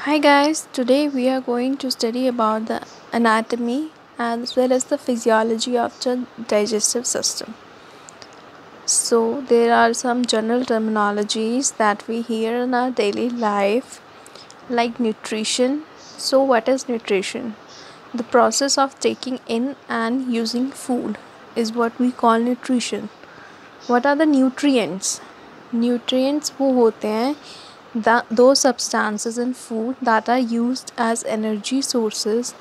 Hi guys, today we are going to study about the anatomy as well as the physiology of the digestive system. So there are some general terminologies that we hear in our daily life like nutrition. So what is nutrition? The process of taking in and using food is what we call nutrition. What are the nutrients? Nutrients वो होते हैं those substances in food that are used as energy sources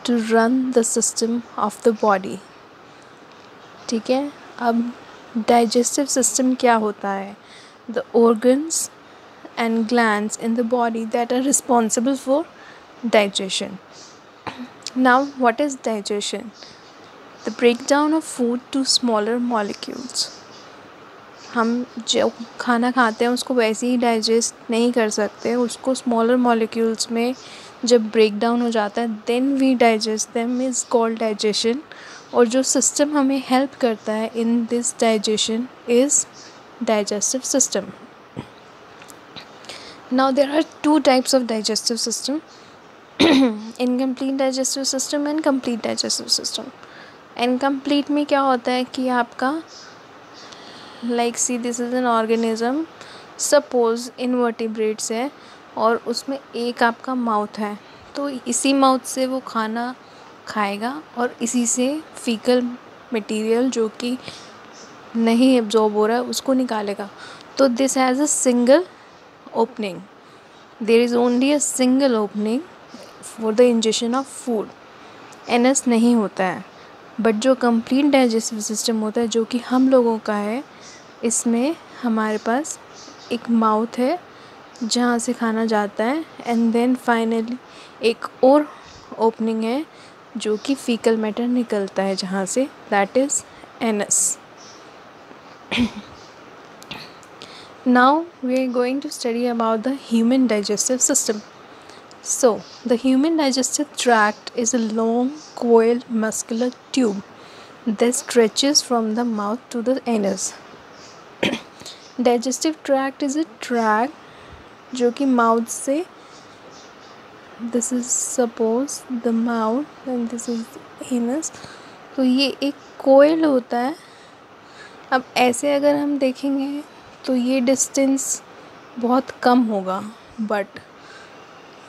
to run the system of the body. ठीक है, अब digestive system क्या होता है? The organs and glands in the body that are responsible for digestion. Now, what is digestion? The breakdown of food to smaller molecules. हम जो खाना खाते हैं उसको वैसे ही डाइजेस्ट नहीं कर सकते, उसको स्मॉलर मॉलिक्यूल्स में जब ब्रेक डाउन हो जाता है then we digest them is called digestion. और जो सिस्टम हमें हेल्प करता है in this digestion is digestive system. Now there are two types of digestive system, incomplete digestive system and complete digestive system. Incomplete में क्या होता है कि आपका see this is an organism, suppose invertebrates है और उसमें एक आपका माउथ है, तो इसी माउथ से वो खाना खाएगा और इसी से फीकल मटेरियल जो कि नहीं एब्जॉर्ब हो रहा है उसको निकालेगा. तो this has a single opening, there is only a single opening for the ingestion of food. Anus नहीं होता है. बट जो कंप्लीट डाइजेस्टिव सिस्टम होता है जो कि हम लोगों का है, इसमें हमारे पास एक माउथ है जहाँ से खाना जाता है एंड देन फाइनली एक और ओपनिंग है जो कि फीकल मैटर निकलता है जहाँ से, that is anus. Now we are going to study about the human digestive system. So, the human digestive tract is a long, coiled, muscular tube that stretches from the mouth to the anus. Digestive tract is a tract जो कि mouth से, this is suppose the mouth and this is anus, तो ये एक coil होता है. अब ऐसे अगर हम देखेंगे तो ये distance बहुत कम होगा, बट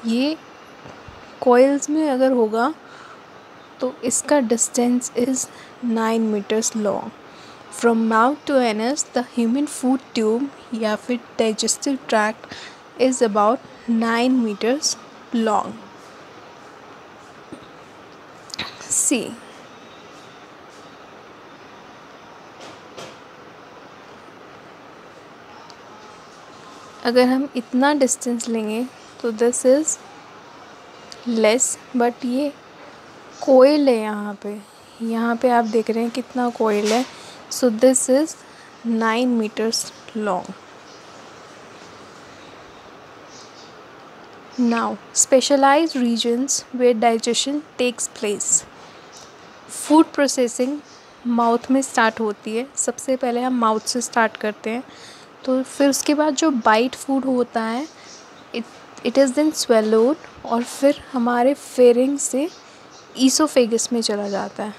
ये कोयल्स में अगर होगा तो इसका distance is 9 metres long. From mouth to anus the human food tube या फिर digestive tract is about 9 metres long. See, अगर हम इतना डिस्टेंस लेंगे तो दिस इज़ लेस, बट ये कोयल है यहाँ पे आप देख रहे हैं कितना कोयल है. So this is 9 metres long. Now specialised regions where digestion takes place. Food processing mouth में स्टार्ट होती है. सबसे पहले हम माउथ से स्टार्ट करते हैं, तो फिर उसके बाद जो बाइट फूड होता है इट इज़ देन स्वेलोड और फिर हमारे फेरिंग से ईसोफेगस में चला जाता है.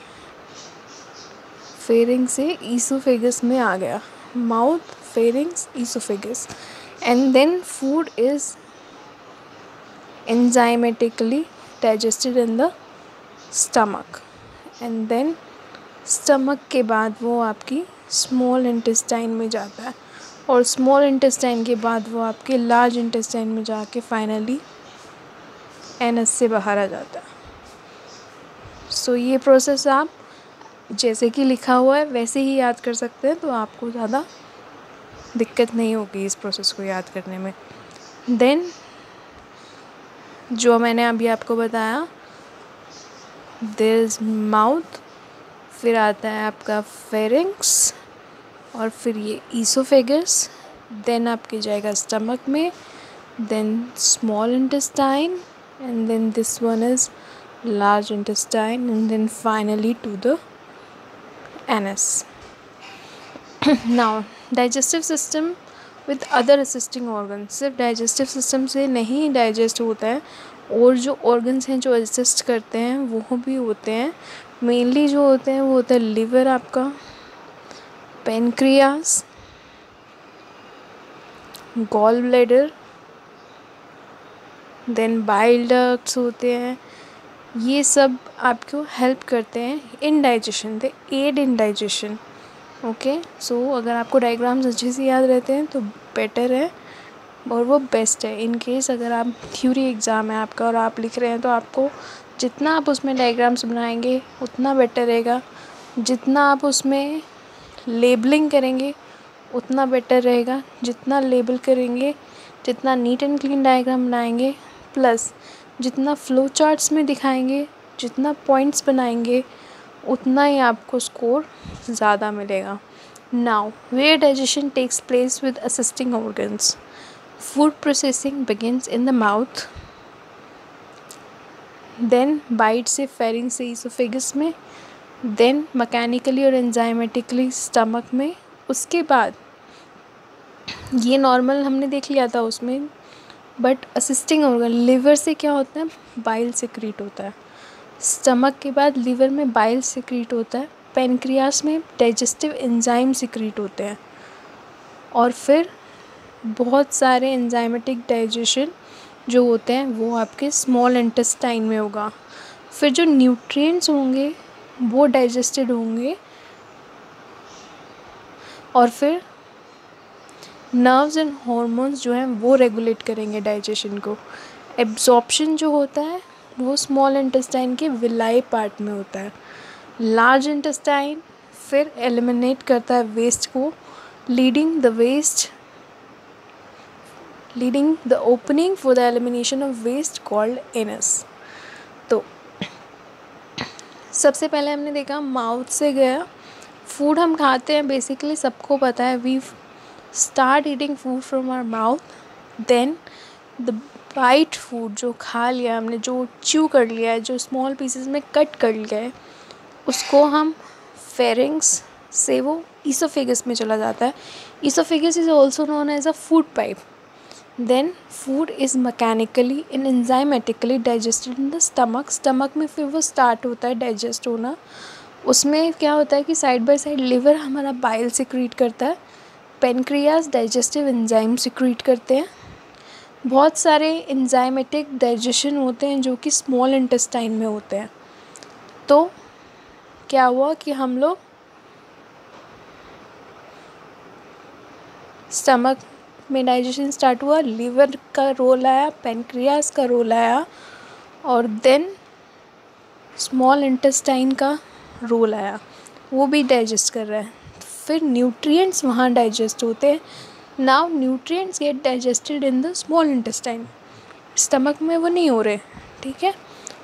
फेरिंग से ईसोफेगस में आ गया, mouth, pharynx, oesophagus, and then food is enzymatically digested in the stomach, and then stomach के बाद वो आपकी स्मॉल इंटेस्टाइन में जाता है और स्मॉल इंटेस्टाइन के बाद वो आपके लार्ज इंटेस्टाइन में जाके फाइनली एनस से बाहर आ जाता है. सो ये प्रोसेस आप जैसे कि लिखा हुआ है वैसे ही याद कर सकते हैं, तो आपको ज़्यादा दिक्कत नहीं होगी इस प्रोसेस को याद करने में. देन जो मैंने अभी आपको बताया, देयर इज़ माउथ, फिर आता है आपका फेरिंग्स और फिर ये ईसोफेगस, देन आपके जाएगा स्टमक में, then small intestine, and then this one is large intestine, and then finally to the anus. Now digestive system with other assisting organ. सिर्फ डाइजेस्टिव सिस्टम से नहीं डाइजेस्ट होता है, और जो ऑर्गन्स हैं जो असिस्ट करते हैं वो भी होते हैं। मेनली जो होते हैं वो होता है लिवर आपका, pancreas, gall bladder, then bile ducts होते हैं। ये सब आपको हेल्प करते हैं in digestion, they aid in digestion. Okay, so अगर आपको डायग्राम्स अच्छे से याद रहते हैं तो बेटर है और वो बेस्ट है। इन केस अगर आप थ्योरी एग्ज़ाम है आपका और आप लिख रहे हैं तो आपको जितना आप उसमें डायग्राम्स बनाएंगे उतना बेटर रहेगा, जितना आप उसमें लेबलिंग करेंगे उतना बेटर रहेगा। जितना लेबल करेंगे, जितना नीट एंड क्लीन डायग्राम बनाएंगे, प्लस जितना फ्लो चार्ट्स में दिखाएंगे, जितना पॉइंट्स बनाएंगे, उतना ही आपको स्कोर ज़्यादा मिलेगा। Now where digestion takes place with assisting organs. Food processing begins in the mouth, then bite से फेरिंग से ईसोफेगस में, देन मैकेनिकली और एंजाइमेटिकली स्टमक में। उसके बाद ये नॉर्मल हमने देख लिया था उसमें, बट असिस्टिंग ऑर्गन लिवर से क्या होता है, बाइल सिक्रीट होता है। स्टमक के बाद लिवर में बाइल सिक्रीट होता है, पेनक्रियास में डाइजेस्टिव एंजाइम सिक्रीट होते हैं, और फिर बहुत सारे एंजाइमेटिक डाइजेशन जो होते हैं वो आपके स्मॉल इंटेस्टाइन में होगा। फिर जो न्यूट्रिएंट्स होंगे वो डाइजेस्टेड होंगे, और फिर नर्व्स एंड हॉर्मोन्स जो हैं वो रेगुलेट करेंगे डाइजेशन को। एब्जॉर्प्शन जो होता है वो स्मॉल इंटेस्टाइन के विलाई पार्ट में होता है। लार्ज इंटेस्टाइन फिर एलिमिनेट करता है वेस्ट को, leading the opening for the elimination of waste called anus. तो सबसे पहले हमने देखा माउथ से गया, फूड हम खाते हैं बेसिकली सबको पता है, we start eating food from our mouth, then the bite food जो खा लिया हमने, जो च्यू कर लिया है, जो स्मॉल पीसेस में कट कर लिया है, उसको हम फेरिंग्स से वो ईसोफेगस में चला जाता है। Oesophagus is also known as a food pipe. Then food is mechanically and enzymatically digested in the stomach. Stomach में फिर वो स्टार्ट होता है डाइजेस्ट होना। उसमें क्या होता है कि साइड बाय साइड लिवर हमारा बाइल सिक्रीट करता है, पेनक्रियास डाइजेस्टिव एंजाइम सिक्रीट करते हैं, बहुत सारे एंजाइमेटिक डाइजेशन होते हैं जो कि स्मॉल इंटेस्टाइन में होते हैं। तो क्या हुआ कि हम लोग स्टमक में डाइजेशन स्टार्ट हुआ, लीवर का रोल आया, पेनक्रियास का रोल आया, और देन स्मॉल इंटेस्टाइन का रोल आया, वो भी डाइजेस्ट कर रहा है। फिर न्यूट्रिएंट्स वहाँ डाइजेस्ट होते हैं। Now nutrients get digested in the small intestine, stomach में वो नहीं हो रहे, ठीक है।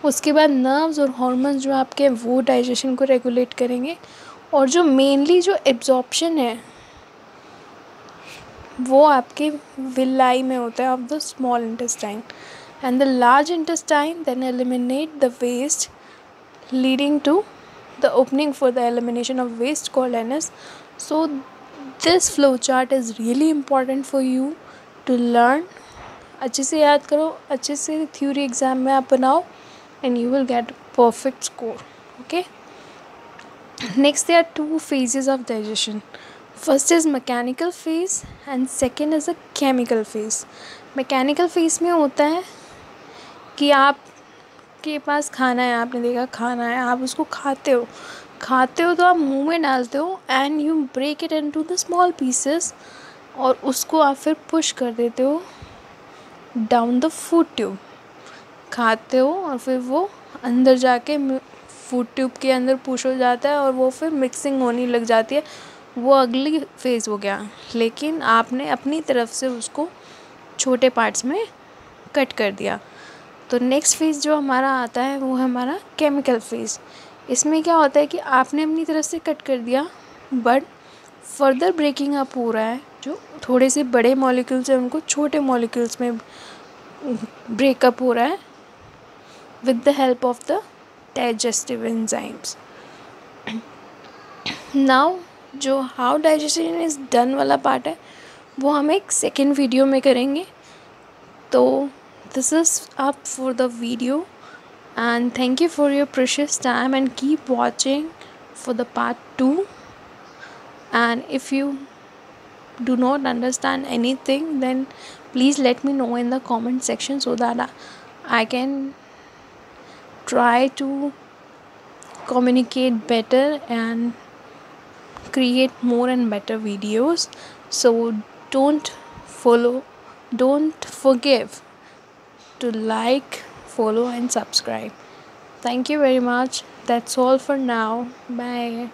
उसके बाद नर्व्स और हॉर्मोन्स जो आपके हैं वो डाइजेशन को रेगुलेट करेंगे, और जो मेनली जो एब्जॉर्प्शन है वो आपके विलाई में होता है of the small intestine, and the large intestine then eliminate the waste leading to the opening for the elimination of waste called anus. So this flow chart is really important for you to learn. अच्छे से याद करो, अच्छे से theory exam में आप बनाओ, and you will get perfect score. Okay. Next there are two phases of digestion. First is mechanical phase and second is a chemical phase. Mechanical phase में होता है कि आप के पास खाना है, आपने देखा खाना है, आप उसको खाते हो तो आप मुंह में डालते हो and you break it into the small pieces, और उसको आप फिर पुश कर देते हो डाउन द फूड ट्यूब। खाते हो और फिर वो अंदर जाके फूड ट्यूब के अंदर पुश हो जाता है और वो फिर मिक्सिंग होने लग जाती है। वो अगली फेज़ हो गया, लेकिन आपने अपनी तरफ से उसको छोटे पार्ट्स में कट कर दिया। तो नेक्स्ट फेज़ जो हमारा आता है वो है हमारा केमिकल फेज़। इसमें क्या होता है कि आपने अपनी तरफ से कट कर दिया, बट फर्दर ब्रेकिंग अप हो रहा है, जो थोड़े से बड़े मॉलिक्यूल्स हैं उनको छोटे मॉलिक्यूल्स में ब्रेकअप हो रहा है with the help of the digestive enzymes. Now जो हाउ डाइजेशन इज़ डन वाला पार्ट है वो हम एक सेकेंड वीडियो में करेंगे. तो this is up for the video, and thank you for your precious time, and keep watching for the part 2. And if you do not understand anything, then please let me know in the comment section so that I can try to communicate better and create more and better videos. So don't follow don't forgive to like, follow and subscribe. Thank you very much. That's all for now. Bye.